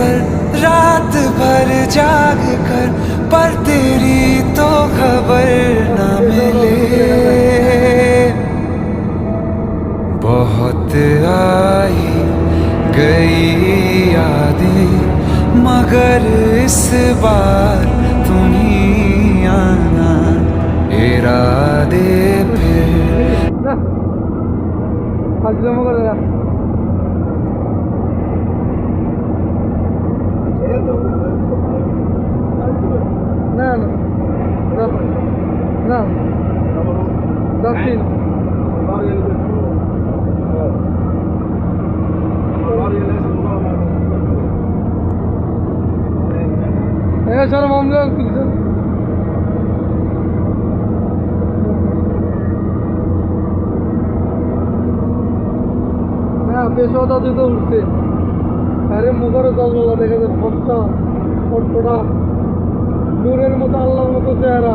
असर रात भर जाग कर पर तेरी तो खबर न मिले। बहुत आई गई यादें मगर इस बार तुम ही आना इरादे फिर না না না 10 দিন সারা মামলা কিছু হ্যাঁ পেশাটা দিতে উঠছে আরে মুখেরও জলমলা দেখা যায় ফসা ফটফটা নূরের মতো আল্লাহর মতো চেহারা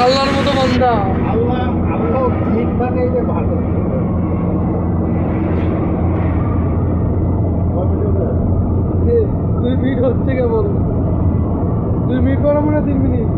আল্লাহর মতো বান্দা আল্লাহ আল্লাহ ঠিক বানাইলে ভালো 2 মিনিট হচ্ছে কেবল 2 মিনিট পরে মনে 3 মিনিট